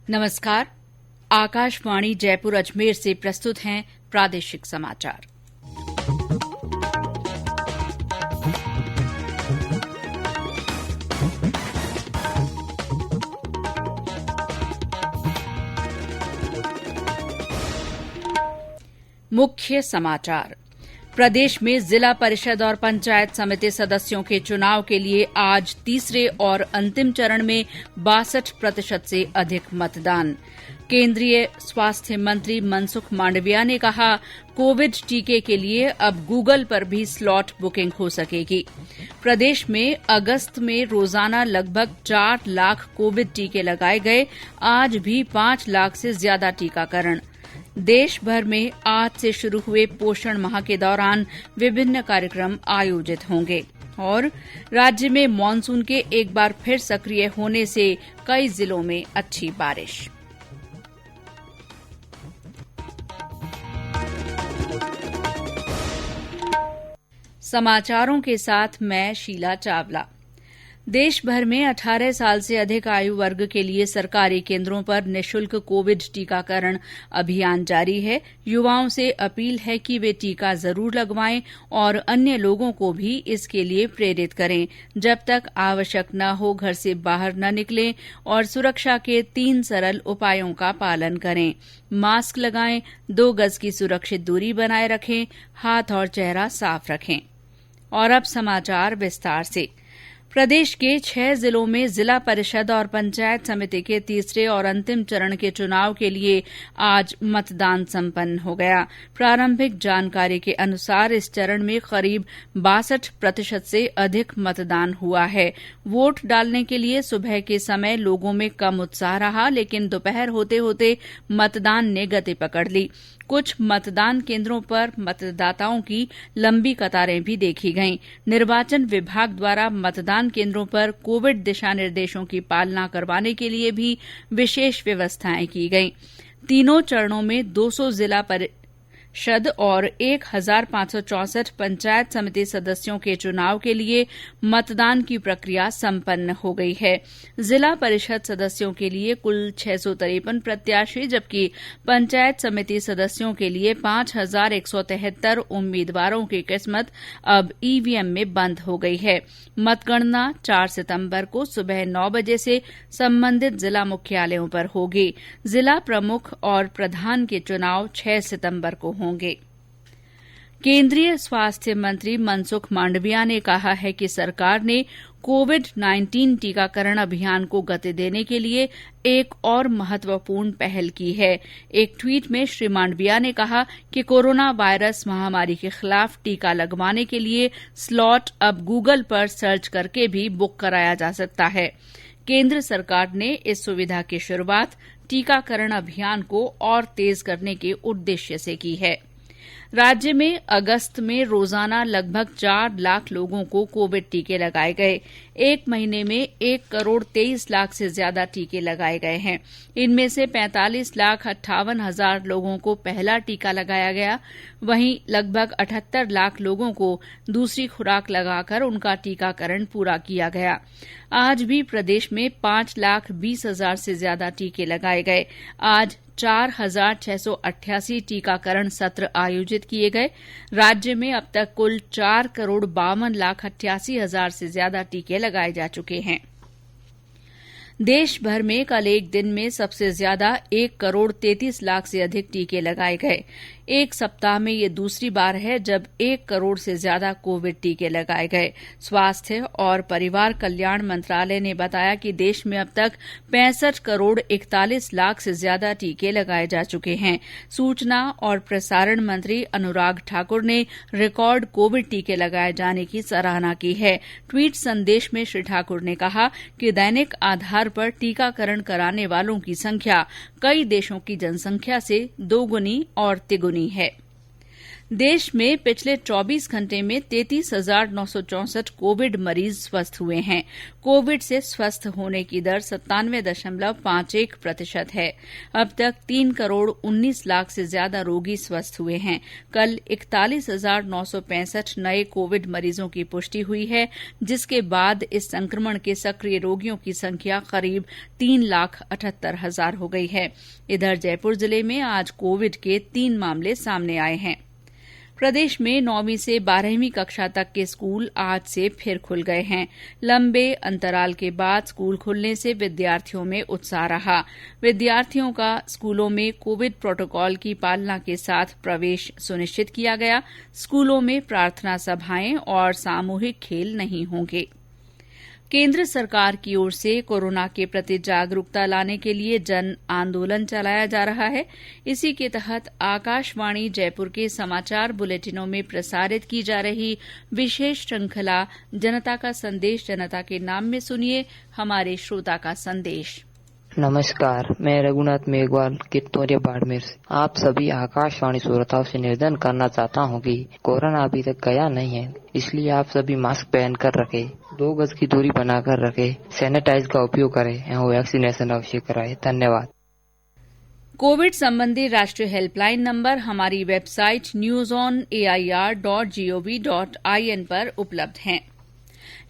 नमस्कार। आकाशवाणी जयपुर अजमेर से प्रस्तुत हैं प्रादेशिक समाचार। मुख्य समाचार। प्रदेश में जिला परिषद और पंचायत समिति सदस्यों के चुनाव के लिए आज तीसरे और अंतिम चरण में 62% से अधिक मतदान। केंद्रीय स्वास्थ्य मंत्री मनसुख मांडविया ने कहा, कोविड टीके के लिए अब गूगल पर भी स्लॉट बुकिंग हो सकेगी। प्रदेश में अगस्त में रोजाना लगभग 4 लाख कोविड टीके लगाए गए। आज भी 5 लाख से ज्यादा टीकाकरण। देश भर में आज से शुरू हुए पोषण माह के दौरान विभिन्न कार्यक्रम आयोजित होंगे। और राज्य में मानसून के एक बार फिर सक्रिय होने से कई जिलों में अच्छी बारिश। समाचारों के साथ मैं शीला चावला। देश भर में 18 साल से अधिक आयु वर्ग के लिए सरकारी केंद्रों पर निःशुल्क कोविड टीकाकरण अभियान जारी है। युवाओं से अपील है कि वे टीका जरूर लगवाएं और अन्य लोगों को भी इसके लिए प्रेरित करें। जब तक आवश्यक न हो, घर से बाहर न निकलें और सुरक्षा के 3 सरल उपायों का पालन करें। मास्क लगाएं, 2 गज की सुरक्षित दूरी बनाए रखें, हाथ और चेहरा साफ रखें। और अब समाचार विस्तार से। प्रदेश के 6 जिलों में जिला परिषद और पंचायत समिति के तीसरे और अंतिम चरण के चुनाव के लिए आज मतदान संपन्न हो गया। प्रारंभिक जानकारी के अनुसार इस चरण में करीब 62% से अधिक मतदान हुआ है। वोट डालने के लिए सुबह के समय लोगों में कम उत्साह रहा, लेकिन दोपहर होते होते मतदान ने गति पकड़ ली। कुछ मतदान केंद्रों पर मतदाताओं की लंबी कतारें भी देखी गईं। निर्वाचन विभाग द्वारा मतदान केंद्रों पर कोविड दिशा निर्देशों की पालना करवाने के लिए भी विशेष व्यवस्थाएं की गईं। तीनों चरणों में 200 जिला परिषद और 1564 पंचायत समिति सदस्यों के चुनाव के लिए मतदान की प्रक्रिया संपन्न हो गई है। जिला परिषद सदस्यों के लिए कुल 653 प्रत्याशी, जबकि पंचायत समिति सदस्यों के लिए 5173 उम्मीदवारों की किस्मत अब ईवीएम में बंद हो गई है। मतगणना 4 सितंबर को सुबह 9 बजे से संबंधित जिला मुख्यालयों पर होगी। जिला प्रमुख और प्रधान के चुनाव 6 सितंबर को होंगे। केंद्रीय स्वास्थ्य मंत्री मनसुख मांडविया ने कहा है कि सरकार ने कोविड-19 टीकाकरण अभियान को गति देने के लिए एक और महत्वपूर्ण पहल की है। एक ट्वीट में श्री मांडविया ने कहा कि कोरोना वायरस महामारी के खिलाफ टीका लगवाने के लिए स्लॉट अब गूगल पर सर्च करके भी बुक कराया जा सकता है। केंद्र सरकार ने इस सुविधा की शुरुआत टीकाकरण अभियान को और तेज करने के उद्देश्य से की है। राज्य में अगस्त में रोजाना लगभग 4 लाख लोगों को कोविड टीके लगाए गए। एक महीने में 1,23 लाख से ज्यादा टीके लगाए गए हैं। इनमें से 45,58,000 लोगों को पहला टीका लगाया गया। वहीं लगभग 78 लाख लोगों को दूसरी खुराक लगाकर उनका टीकाकरण पूरा किया गया। आज भी प्रदेश में 5,20,000 से ज्यादा टीके लगाए गए। आज 4,688 टीकाकरण सत्र आयोजित किए गए। राज्य में अब तक कुल 4,52,88,000 से ज्यादा टीके लगाए जा चुके हैं। देश भर में कल एक दिन में सबसे ज्यादा 1,33,00,000 से अधिक टीके लगाए गए। एक सप्ताह में ये दूसरी बार है जब 1 करोड़ से ज्यादा कोविड टीके लगाए गए। स्वास्थ्य और परिवार कल्याण मंत्रालय ने बताया कि देश में अब तक 65 करोड़ 41 लाख से ज्यादा टीके लगाए जा चुके हैं। सूचना और प्रसारण मंत्री अनुराग ठाकुर ने रिकॉर्ड कोविड टीके लगाए जाने की सराहना की है। ट्वीट संदेश में श्री ठाकुर ने कहा कि दैनिक आधार पर टीकाकरण कराने वालों की संख्या कई देशों की जनसंख्या से दोगुनी और तिगुनी है। देश में पिछले 24 घंटे में 33,964 कोविड मरीज स्वस्थ हुए हैं। कोविड से स्वस्थ होने की दर 97.51% है। अब तक 3 करोड़ 19 लाख से ज्यादा रोगी स्वस्थ हुए हैं। कल 41,965 नए कोविड मरीजों की पुष्टि हुई है, जिसके बाद इस संक्रमण के सक्रिय रोगियों की संख्या करीब 3,78,000 हो गई है। इधर जयपुर जिले में आज कोविड के 3 मामले सामने आए हैं। प्रदेश में 9वीं से 12वीं कक्षा तक के स्कूल आज से फिर खुल गए हैं। लंबे अंतराल के बाद स्कूल खुलने से विद्यार्थियों में उत्साह रहा। विद्यार्थियों का स्कूलों में कोविड प्रोटोकॉल की पालना के साथ प्रवेश सुनिश्चित किया गया। स्कूलों में प्रार्थना सभाएं और सामूहिक खेल नहीं होंगे। केंद्र सरकार की ओर से कोरोना के प्रति जागरूकता लाने के लिए जन आंदोलन चलाया जा रहा है। इसी के तहत आकाशवाणी जयपुर के समाचार बुलेटिनों में प्रसारित की जा रही विशेष श्रृंखला जनता का संदेश जनता के नाम में सुनिए हमारे श्रोता का संदेश। नमस्कार, मैं रघुनाथ मेघवाल कित्तौरिया बाड़मेर से आप सभी आकाशवाणी श्रोताओं से निवेदन करना चाहता हूं कि कोरोना अभी तक गया नहीं है, इसलिए आप सभी मास्क पहन कर रखें, 2 गज की दूरी बनाकर रखें, सैनिटाइज का उपयोग करें और वैक्सीनेशन अवश्य कराएं। धन्यवाद। कोविड संबंधी राष्ट्रीय हेल्पलाइन नंबर हमारी वेबसाइट newsonair.gov.in पर उपलब्ध हैं।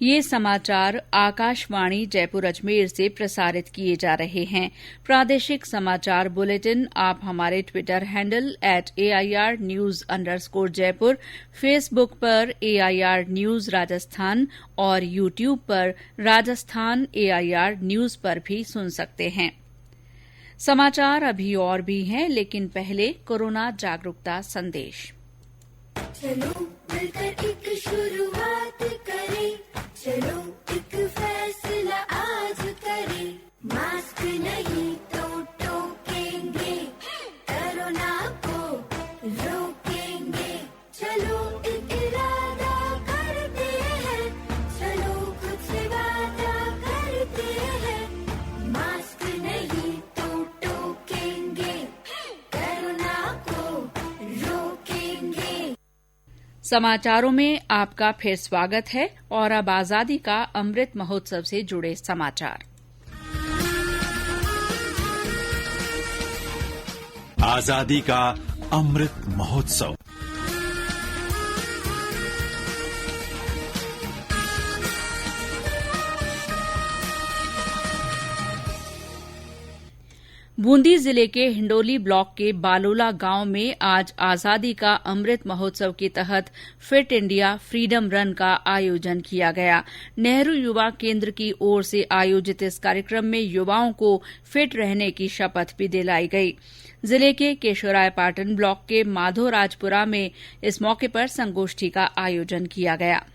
ये समाचार आकाशवाणी जयपुर अजमेर से प्रसारित किए जा रहे हैं। प्रादेशिक समाचार बुलेटिन आप हमारे ट्विटर हैंडल @AIRnews_जयपुर, फेसबुक पर AIR न्यूज राजस्थान और यूट्यूब पर राजस्थान AIR न्यूज पर भी सुन सकते हैं। समाचार अभी और भी हैं, लेकिन पहले कोरोना जागरूकता संदेश। चलो मिलकर एक शुरुआत करें, चलो एक फैसला आज करें, मास्क नहीं तो टोकेंगे, कोरोना को रोकेंगे, चलो एक इरादा करते हैं, चलो कुछ वादा करते हैं, मास्क नहीं तो टोकेंगे, कोरोना को रोकेंगे। समाचारों में आपका फिर स्वागत है और अब आजादी का अमृत महोत्सव से जुड़े समाचार। आजादी का अमृत महोत्सव। बूंदी जिले के हिंडोली ब्लॉक के बालोला गांव में आज आजादी का अमृत महोत्सव के तहत फिट इंडिया फ्रीडम रन का आयोजन किया गया। नेहरू युवा केंद्र की ओर से आयोजित इस कार्यक्रम में युवाओं को फिट रहने की शपथ भी दिलाई गई। जिले के केशवरायपाटन ब्लॉक के माधोराजपुरा में इस मौके पर संगोष्ठी का आयोजन किया गया।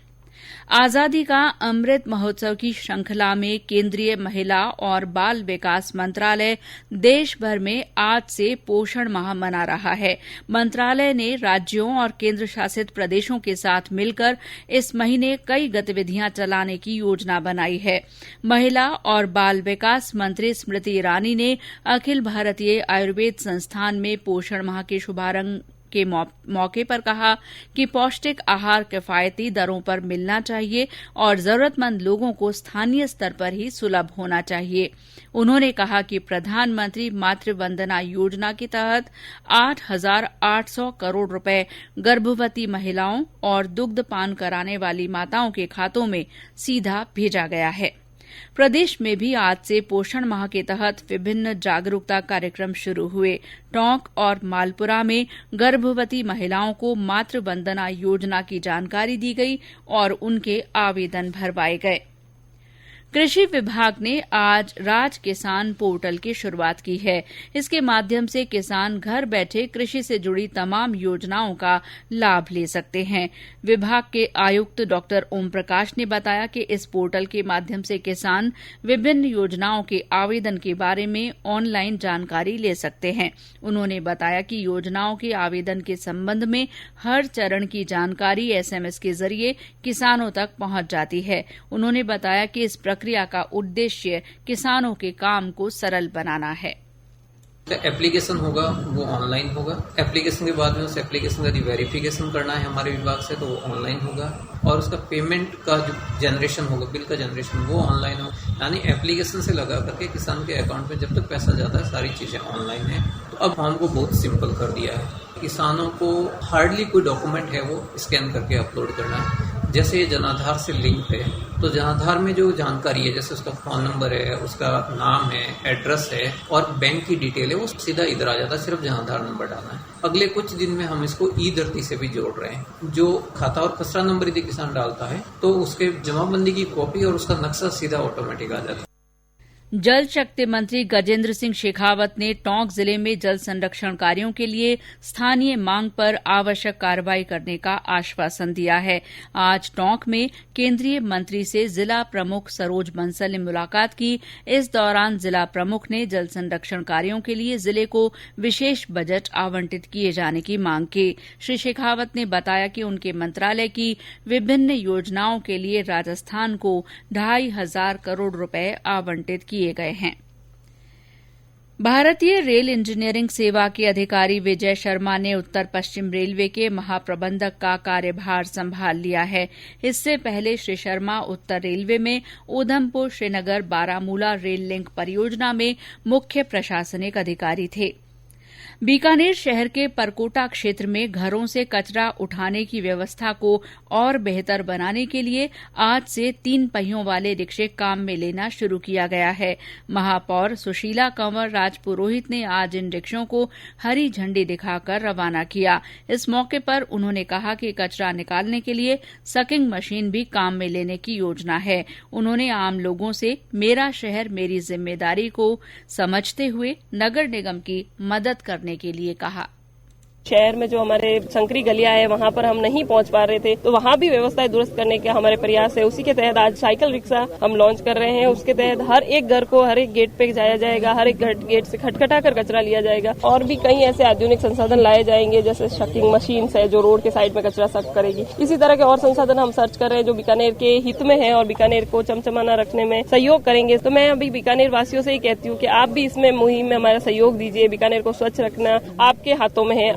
आजादी का अमृत महोत्सव की श्रृंखला में केंद्रीय महिला और बाल विकास मंत्रालय देश भर में आज से पोषण माह मना रहा है। मंत्रालय ने राज्यों और केंद्र शासित प्रदेशों के साथ मिलकर इस महीने कई गतिविधियां चलाने की योजना बनाई है। महिला और बाल विकास मंत्री स्मृति ईरानी ने अखिल भारतीय आयुर्वेद संस्थान में पोषण माह के शुभारंभ के मौके पर कहा कि पौष्टिक आहार किफायती दरों पर मिलना चाहिए और जरूरतमंद लोगों को स्थानीय स्तर पर ही सुलभ होना चाहिए। उन्होंने कहा कि प्रधानमंत्री मातृ वंदना योजना के तहत 8,800 करोड़ रुपए गर्भवती महिलाओं और दुग्धपान कराने वाली माताओं के खातों में सीधा भेजा गया है। प्रदेश में भी आज से पोषण माह के तहत विभिन्न जागरूकता कार्यक्रम शुरू हुए। टोंक और मालपुरा में गर्भवती महिलाओं को मातृ वंदना योजना की जानकारी दी गई और उनके आवेदन भरवाए गए। कृषि विभाग ने आज राज किसान पोर्टल की शुरूआत की है। इसके माध्यम से किसान घर बैठे कृषि से जुड़ी तमाम योजनाओं का लाभ ले सकते हैं। विभाग के आयुक्त डॉक्टर ओम प्रकाश ने बताया कि इस पोर्टल के माध्यम से किसान विभिन्न योजनाओं के आवेदन के बारे में ऑनलाइन जानकारी ले सकते हैं। उन्होंने बताया कि योजनाओं के आवेदन के संबंध में हर चरण की जानकारी SMS के जरिए किसानों तक पहुंच जाती है। उन्होंने बताया कि इस प्रक्रिया का उद्देश्य किसानों के काम को सरल बनाना है। एप्लीकेशन होगा वो ऑनलाइन होगा। एप्लीकेशन के बाद में उस एप्लीकेशन का यदि वेरिफिकेशन करना है हमारे विभाग से तो वो ऑनलाइन होगा और उसका पेमेंट का जो जनरेशन होगा, बिल का जनरेशन, वो ऑनलाइन होगा। यानी एप्लीकेशन से लगा करके किसान के अकाउंट में जब तक पैसा जाता है सारी चीजें ऑनलाइन है। तो अब फॉर्म को बहुत सिंपल कर दिया है। किसानों को हार्डली कोई डॉक्यूमेंट है वो स्कैन करके अपलोड करना है। जैसे ये जनाधार से लिंक है तो जनाधार में जो जानकारी है, जैसे उसका फोन नंबर है, उसका नाम है, एड्रेस है और बैंक की डिटेल है, वो सीधा इधर आ जाता है। सिर्फ जनाधार नंबर डालना है। अगले कुछ दिन में हम इसको ई धरती से भी जोड़ रहे हैं। जो खाता और खसरा नंबर यदि किसान डालता है तो उसके जमाबंदी की कॉपी और उसका नक्शा सीधा ऑटोमेटिक आ जाता है। जल शक्ति मंत्री गजेंद्र सिंह शेखावत ने टोंक जिले में जल संरक्षण कार्यों के लिए स्थानीय मांग पर आवश्यक कार्रवाई करने का आश्वासन दिया है। आज टोंक में केंद्रीय मंत्री से जिला प्रमुख सरोज बंसल ने मुलाकात की। इस दौरान जिला प्रमुख ने जल संरक्षण कार्यों के लिए जिले को विशेष बजट आवंटित किए जाने की मांग की। श्री शेखावत ने बताया कि उनके मंत्रालय की विभिन्न योजनाओं के लिए राजस्थान को 2,500 करोड़ रुपए आवंटित किए गए हैं। भारतीय रेल इंजीनियरिंग सेवा के अधिकारी विजय शर्मा ने उत्तर पश्चिम रेलवे के महाप्रबंधक का कार्यभार संभाल लिया है। इससे पहले श्री शर्मा उत्तर रेलवे में उधमपुर श्रीनगर बारामूला रेल लिंक परियोजना में मुख्य प्रशासनिक अधिकारी थे। बीकानेर शहर के परकोटा क्षेत्र में घरों से कचरा उठाने की व्यवस्था को और बेहतर बनाने के लिए आज से 3 पहियों वाले रिक्शे काम में लेना शुरू किया गया है। महापौर सुशीला कंवर राजपुरोहित ने आज इन रिक्शों को हरी झंडी दिखाकर रवाना किया। इस मौके पर उन्होंने कहा कि कचरा निकालने के लिए सकिंग मशीन भी काम में लेने की योजना है। उन्होंने आम लोगों से मेरा शहर मेरी जिम्मेदारी को समझते हुए नगर निगम की मदद करने के लिए कहा। शहर में जो हमारे संकरी गलियां है वहां पर हम नहीं पहुंच पा रहे थे, तो वहां भी व्यवस्थाएं दुरुस्त करने के हमारे प्रयास है। उसी के तहत आज साइकिल रिक्शा हम लॉन्च कर रहे हैं। उसके तहत हर एक घर को हर एक गेट पे जाया जाएगा, हर एक गेट से खटखटा कर कचरा लिया जाएगा और भी कई ऐसे आधुनिक संसाधन लाए जाएंगे जैसे शकिंग मशीन है जो रोड के साइड में कचरा साफ करेगी। इसी तरह के और संसाधन हम सर्च कर रहे हैं जो बीकानेर के हित में है और बीकानेर को चमचमाना रखने में सहयोग करेंगे। तो मैं अभी बीकानेर वासियों से ही कहती हूँ कि आप भी इसमें मुहिम में हमारा सहयोग दीजिए। बीकानेर को स्वच्छ रखना आपके हाथों में है।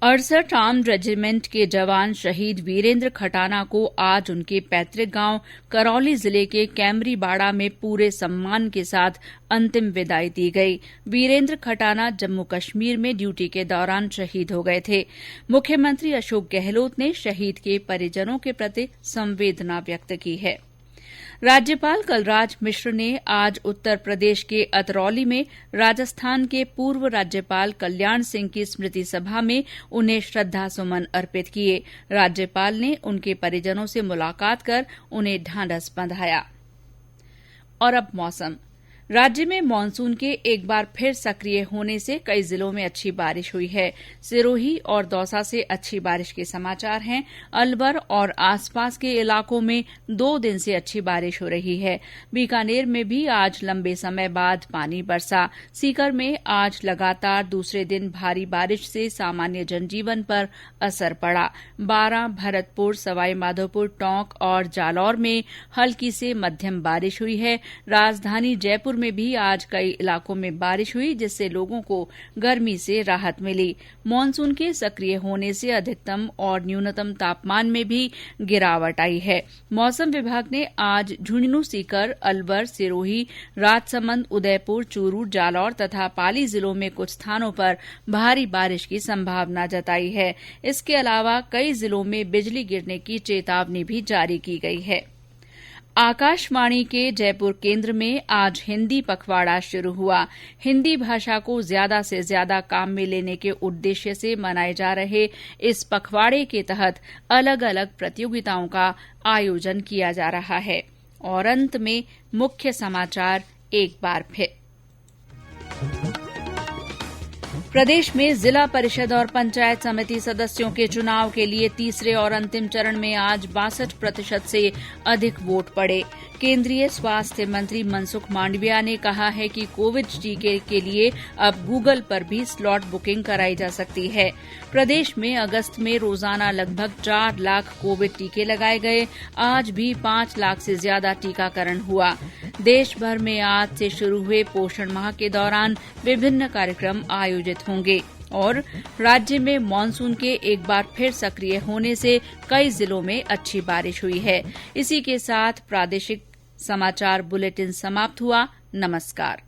68 आर्म्ड रेजिमेंट के जवान शहीद वीरेंद्र खटाना को आज उनके पैतृक गांव करौली जिले के कैमरीबाड़ा में पूरे सम्मान के साथ अंतिम विदाई दी गई। वीरेंद्र खटाना जम्मू कश्मीर में ड्यूटी के दौरान शहीद हो गए थे। मुख्यमंत्री अशोक गहलोत ने शहीद के परिजनों के प्रति संवेदना व्यक्त की है। राज्यपाल कलराज मिश्र ने आज उत्तर प्रदेश के अतरौली में राजस्थान के पूर्व राज्यपाल कल्याण सिंह की स्मृति सभा में उन्हें श्रद्धासुमन अर्पित किए। राज्यपाल ने उनके परिजनों से मुलाकात कर उन्हें ढांढस बंधाया। और अब मौसम। राज्य में मानसून के एक बार फिर सक्रिय होने से कई जिलों में अच्छी बारिश हुई है। सिरोही और दौसा से अच्छी बारिश के समाचार हैं। अलवर और आसपास के इलाकों में 2 दिन से अच्छी बारिश हो रही है। बीकानेर में भी आज लंबे समय बाद पानी बरसा। सीकर में आज लगातार दूसरे दिन भारी बारिश से सामान्य जनजीवन पर असर पड़ा। बारां, भरतपुर, सवाईमाधोपुर, टोंक और जालौर में हल्की से मध्यम बारिश हुई है। राजधानी जयपुर में भी आज कई इलाकों में बारिश हुई जिससे लोगों को गर्मी से राहत मिली। मानसून के सक्रिय होने से अधिकतम और न्यूनतम तापमान में भी गिरावट आई है। मौसम विभाग ने आज झुंझुनू, सीकर, अलवर, सिरोही, राजसमंद, उदयपुर, चूरू, जालौर तथा पाली जिलों में कुछ स्थानों पर भारी बारिश की संभावना जताई है। इसके अलावा कई जिलों में बिजली गिरने की चेतावनी भी जारी की गई है। आकाशवाणी के जयपुर केंद्र में आज हिन्दी पखवाड़ा शुरू हुआ। हिन्दी भाषा को ज्यादा से ज्यादा काम में लेने के उद्देश्य से मनाए जा रहे इस पखवाड़े के तहत अलग अलग प्रतियोगिताओं का आयोजन किया जा रहा है। और अंत में मुख्य समाचार एक बार फिर। प्रदेश में जिला परिषद और पंचायत समिति सदस्यों के चुनाव के लिए तीसरे और अंतिम चरण में आज 62% से अधिक वोट पड़े। केंद्रीय स्वास्थ्य मंत्री मनसुख मांडविया ने कहा है कि कोविड टीके के लिए अब गूगल पर भी स्लॉट बुकिंग कराई जा सकती है। प्रदेश में अगस्त में रोजाना लगभग 4 लाख कोविड टीके लगाए गए। आज भी 5 लाख से ज्यादा टीकाकरण हुआ। देश भर में आज से शुरू हुए पोषण माह के दौरान विभिन्न कार्यक्रम आयोजित होंगे और राज्य में मानसून के एक बार फिर सक्रिय होने से कई जिलों में अच्छी बारिश हुई है। इसी के साथ प्रादेशिक समाचार बुलेटिन समाप्त हुआ। नमस्कार।